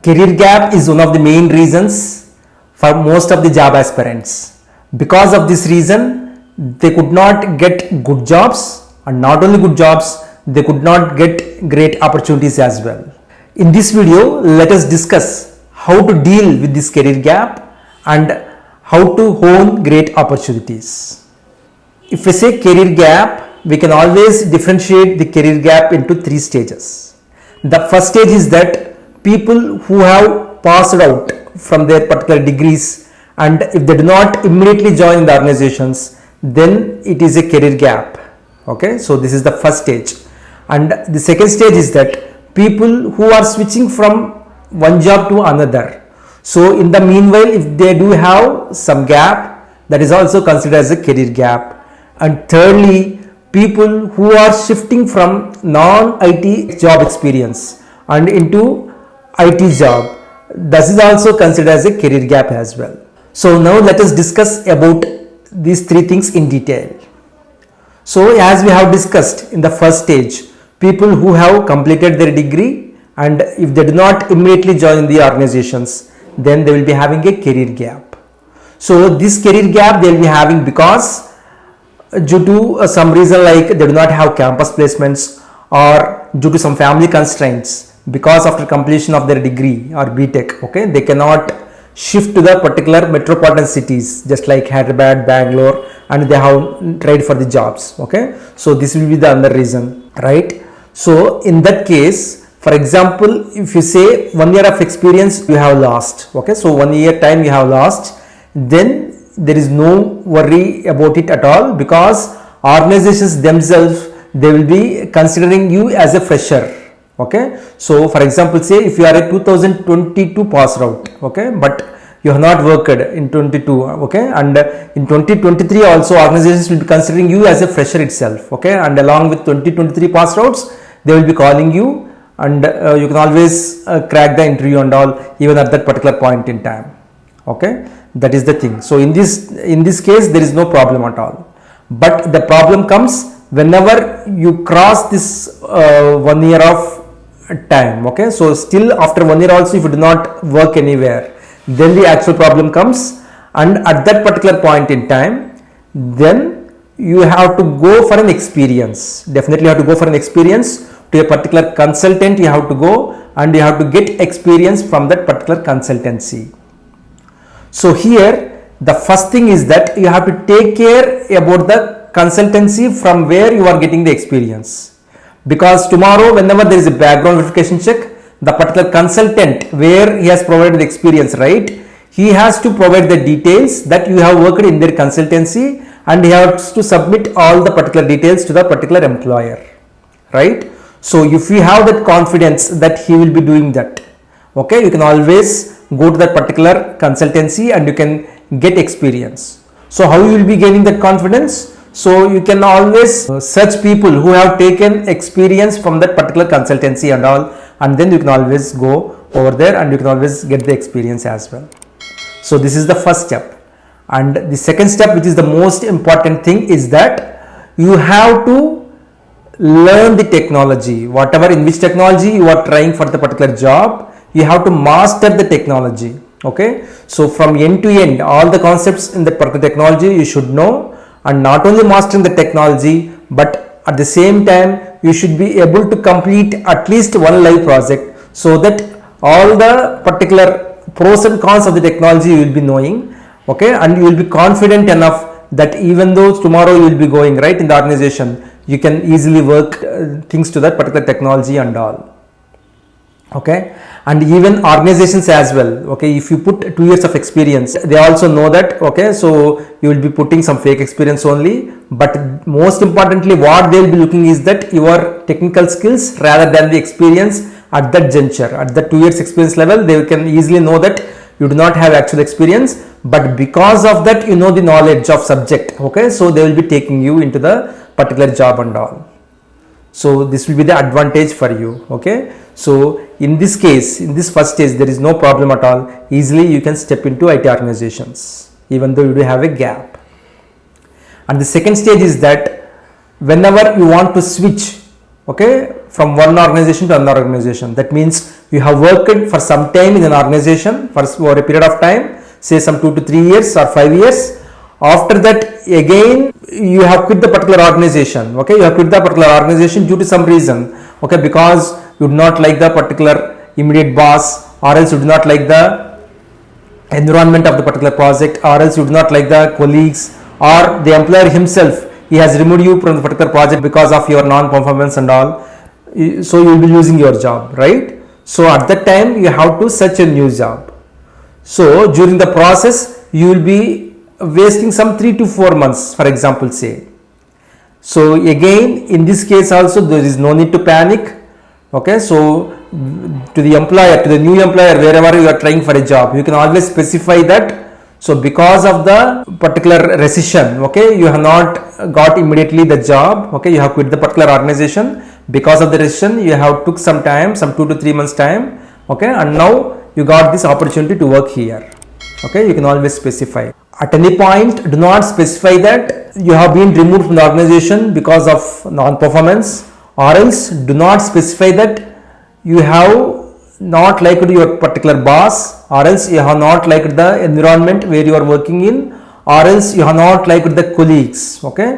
Career gap is one of the main reasons for most of the job aspirants. Because of this reason, they could not get good jobs, and not only good jobs, they could not get great opportunities as well. In this video, let us discuss how to deal with this career gap and how to hone great opportunities. If we say career gap, we can always differentiate the career gap into three stages. The first stage is that people who have passed out from their particular degrees, and if they do not immediately join the organizations, then it is a career gap. Okay, so this is the first stage. And the second stage is that people who are switching from one job to another. So in the meanwhile, if they do have some gap, that is also considered as a career gap. And thirdly, people who are shifting from non-IT job experience and into IT job, this is also considered as a career gap as well. So now let us discuss about these three things in detail. So as we have discussed in the first stage, people who have completed their degree and if they do not immediately join the organizations, then they will be having a career gap. So this career gap they will be having because due to some reason like they do not have campus placements, or due to some family constraints, because after completion of their degree or BTech, okay, they cannot shift to the particular metropolitan cities just like Hyderabad, Bangalore, and they have tried for the jobs. Okay, so this will be the other reason, right? So in that case, for example, if you say 1 year of experience you have lost, okay, so 1 year time you have lost, then there is no worry about it at all, because organizations themselves, they will be considering you as a fresher. Okay, so for example, say if you are a 2022 pass out, okay, but you have not worked in 22, okay, and in 2023 also organizations will be considering you as a fresher itself, okay, and along with 2023 pass outs, they will be calling you, and you can always crack the interview and all, even at that particular point in time. Okay, that is the thing. So in this case there is no problem at all, but the problem comes whenever you cross this 1 year of time. Okay, so still after 1 year also if you do not work anywhere, then the actual problem comes, and at that particular point in time, then you have to go for an experience. Definitely you have to go for an experience to a particular consultant. You have to go and you have to get experience from that particular consultancy. So here the first thing is that you have to take care about the consultancy from where you are getting the experience. Because tomorrow whenever there is a background verification check, the particular consultant where he has provided the experience, right, he has to provide the details that you have worked in their consultancy, and he has to submit all the particular details to the particular employer, right? So if you have that confidence that he will be doing that, okay, you can always go to that particular consultancy and you can get experience. So how you will be gaining that confidence? So you can always search people who have taken experience from that particular consultancy and all, and then you can always go over there and you can always get the experience as well. So this is the first step. And the second step, which is the most important thing, is that you have to learn the technology. Whatever in which technology you are trying for the particular job, you have to master the technology. Okay, so from end to end, all the concepts in that particular technology you should know. And not only mastering the technology, but at the same time you should be able to complete at least one live project, so that all the particular pros and cons of the technology you will be knowing. Okay, and you will be confident enough that even though tomorrow you will be going right in the organization, you can easily work things to that particular technology and all. Okay, and even organizations as well, okay, if you put 2 years of experience, they also know that, okay, so you will be putting some fake experience only, but most importantly what they will be looking is that your technical skills rather than the experience at that juncture. At the 2 years experience level, they can easily know that you do not have actual experience, but because of that you know the knowledge of subject. Okay, so they will be taking you into the particular job and all. So this will be the advantage for you. Okay, so in this case, in this first stage, there is no problem at all. Easily you can step into IT organizations even though you do have a gap. And the second stage is that whenever you want to switch, okay, from one organization to another organization. That means you have worked for some time in an organization for a period of time, say some 2 to 3 years or 5 years. After that, again you have quit the particular organization. Okay, you have quit the particular organization due to some reason. Okay, because you do not like the particular immediate boss, or else you do not like the environment of the particular project, or else you do not like the colleagues, or the employer himself, he has removed you from the particular project because of your non-performance and all. So you will be losing your job, right? So at that time you have to search a new job. So during the process you will be wasting some 3 to 4 months, for example, say. So again, in this case also there is no need to panic. Okay, so to the employer, to the new employer, wherever you are trying for a job, you can always specify that. So because of the particular recession, okay, you have not got immediately the job. Okay, you have quit the particular organization. Because of the recession, you have took some time, some 2 to 3 months time. Okay, and now you got this opportunity to work here. Okay, you can always specify. At any point, do not specify that you have been removed from the organization because of non-performance, or else do not specify that you have not liked your particular boss, or else you have not liked the environment where you are working in, or else you have not liked the colleagues. Okay,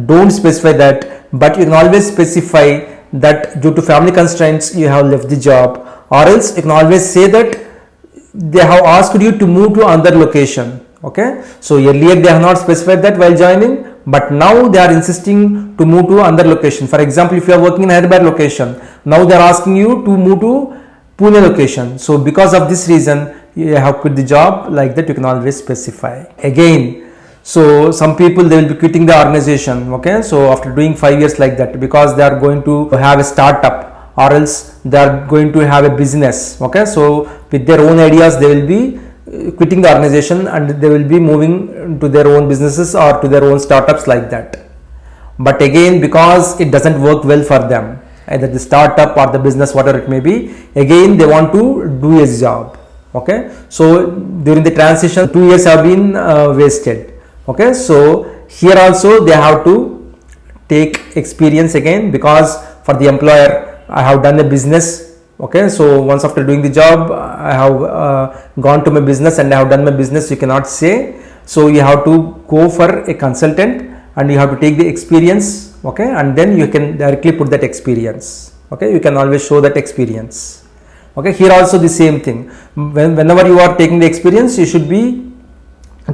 don't specify that, but you can always specify that due to family constraints you have left the job, or else you can always say that they have asked you to move to another location. Okay, so earlier they have not specified that while joining, but now they are insisting to move to another location. For example, if you are working in Hyderabad location, now they are asking you to move to Pune location. So because of this reason you have quit the job, like that you can always specify. Again, so some people, they will be quitting the organization. Okay, so after doing 5 years like that, because they are going to have a startup, or else they are going to have a business. Okay, so with their own ideas they will be quitting the organization and they will be moving to their own businesses or to their own startups, like that. But again, because it doesn't work well for them, either the startup or the business, whatever it may be, again they want to do a job. Okay, so during the transition 2 years have been wasted. Okay, so here also they have to take experience again, because for the employer, I have done a business. Okay, so once after doing the job, I have gone to my business and I have done my business, you cannot say. So you have to go for a consultant and you have to take the experience. Okay, and then you can directly put that experience. Okay, you can always show that experience. Okay, here also the same thing. Whenever you are taking the experience, you should be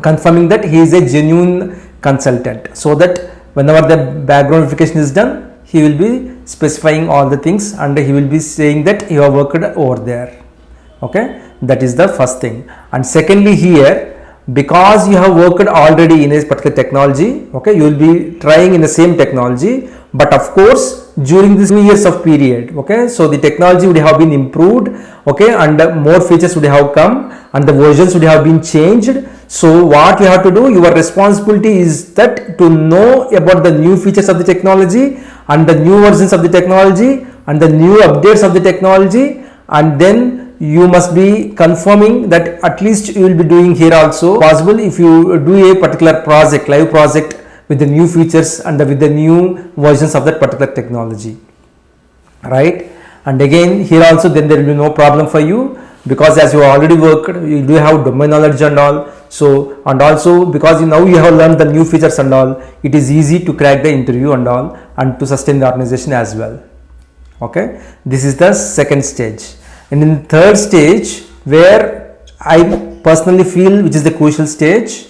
confirming that he is a genuine consultant, so that whenever the background verification is done, he will be specifying all the things and he will be saying that you have worked over there. Okay, that is the first thing. And secondly, here, because you have worked already in a particular technology, okay, you will be trying in the same technology, but of course during this 2 years of period, okay, so the technology would have been improved, okay, and more features would have come and the versions would have been changed. So what you have to do, your responsibility is that to know about the new features of the technology and the new versions of the technology and the new updates of the technology, and then you must be confirming that at least you will be doing here also possible if you do a particular project, live project with the new features and with the new versions of that particular technology, right? And again, here also then there will be no problem for you, because as you already worked, you do have domain knowledge and all. So, and also because now you have learned the new features and all, it is easy to crack the interview and all, and to sustain the organization as well. Okay, this is the second stage. And in the third stage, where I personally feel which is the crucial stage,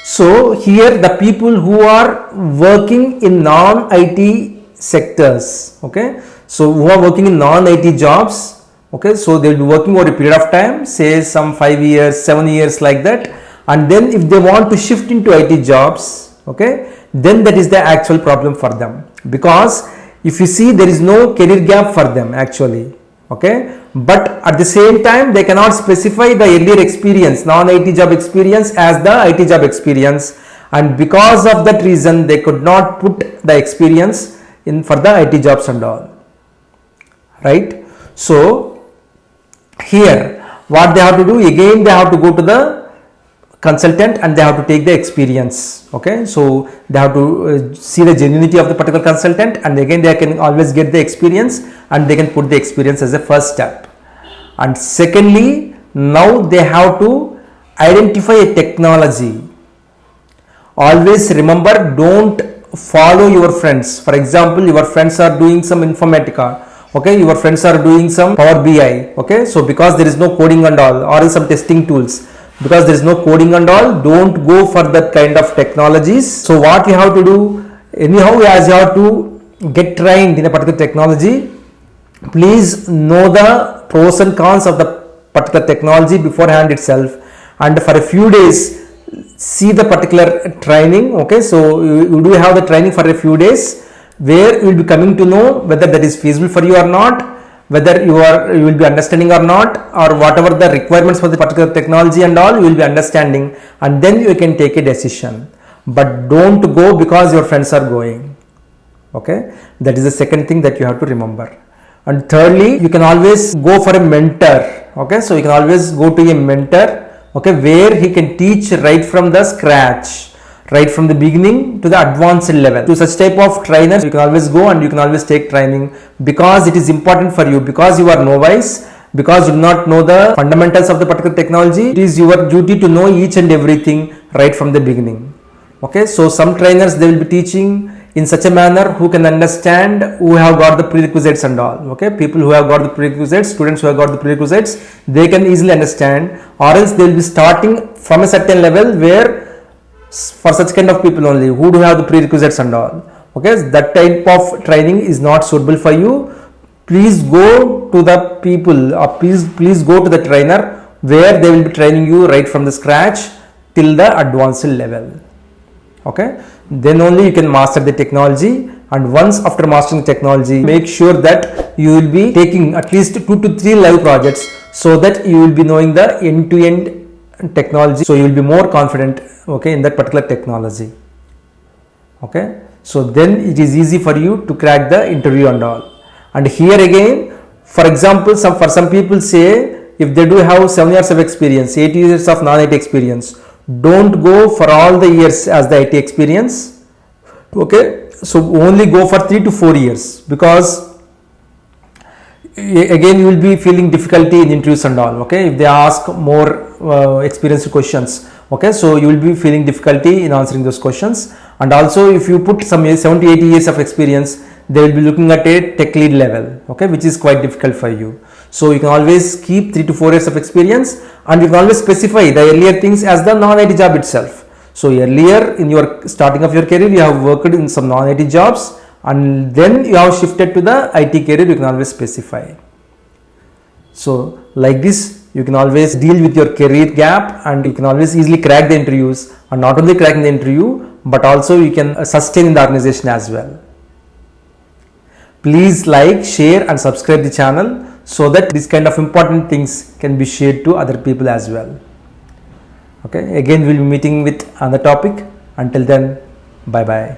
so here the people who are working in non-IT sectors, okay, so who are working in non-IT jobs, okay, so they will be working over a period of time, say some 5 years, 7 years, like that. And then if they want to shift into IT jobs, okay, then that is the actual problem for them, because if you see, there is no career gap for them actually. Okay, but at the same time they cannot specify the earlier experience, non-IT job experience, as the IT job experience, and because of that reason they could not put the experience in for the IT jobs and all, right? So here what they have to do, again they have to go to the consultant and they have to take the experience. Okay, so they have to see the genuinity of the particular consultant, and again they can always get the experience and they can put the experience as a first step. And secondly, now they have to identify a technology. Always remember, don't follow your friends. For example, your friends are doing some informatica, okay, your friends are doing some Power BI, okay, so because there is no coding and all, or some testing tools, because there is no coding and all, don't go for that kind of technologies. So what you have to do, anyhow, as you have to get trained in a particular technology, please know the pros and cons of the particular technology beforehand itself, and for a few days see the particular training. Okay, so you do have the training for a few days where you will be coming to know whether that is feasible for you or not, whether you will be understanding or not, or whatever the requirements for the particular technology and all, you will be understanding, and then you can take a decision. But don't go because your friends are going. Okay, that is the second thing that you have to remember. And thirdly, you can always go for a mentor. Okay, so you can always go to a mentor, okay, where he can teach right from the scratch, right from the beginning to the advanced level. To such type of trainers, you can always go and you can always take training, because it is important for you, because you are novice, because you do not know the fundamentals of the particular technology. It is your duty to know each and everything right from the beginning. Okay, so some trainers, they will be teaching in such a manner who can understand, who have got the prerequisites and all. Okay, people who have got the prerequisites, students who have got the prerequisites, they can easily understand, or else they will be starting from a certain level where for such kind of people only who do have the prerequisites and all. Okay, that type of training is not suitable for you. Please go to the people, or please go to the trainer where they will be training you right from the scratch till the advanced level. Okay, then only you can master the technology. And once after mastering the technology, make sure that you will be taking at least 2 to 3 live projects, so that you will be knowing the end-to-end technology, so you will be more confident, okay, in that particular technology. Okay, so then it is easy for you to crack the interview and all. And here again, for example, for some people say, if they do have 7 years of experience, 8 years of non-IT experience, don't go for all the years as the IT experience. Okay, so only go for 3 to 4 years, because again you will be feeling difficulty in interviews and all. Okay, if they ask more experienced questions, okay, so you will be feeling difficulty in answering those questions. And also, if you put some 70 80 years of experience, they will be looking at a tech lead level, okay, which is quite difficult for you. So you can always keep 3 to 4 years of experience, and you can always specify the earlier things as the non-IT job itself. So earlier in your starting of your career, you have worked in some non-IT jobs, and then you have shifted to the IT career, you can always specify. So like this, you can always deal with your career gap, and you can always easily crack the interviews, and not only cracking the interview, but also you can sustain in the organization as well. Please like, share and subscribe the channel, so that this kind of important things can be shared to other people as well. Okay, again we'll be meeting with another topic. Until then, bye bye.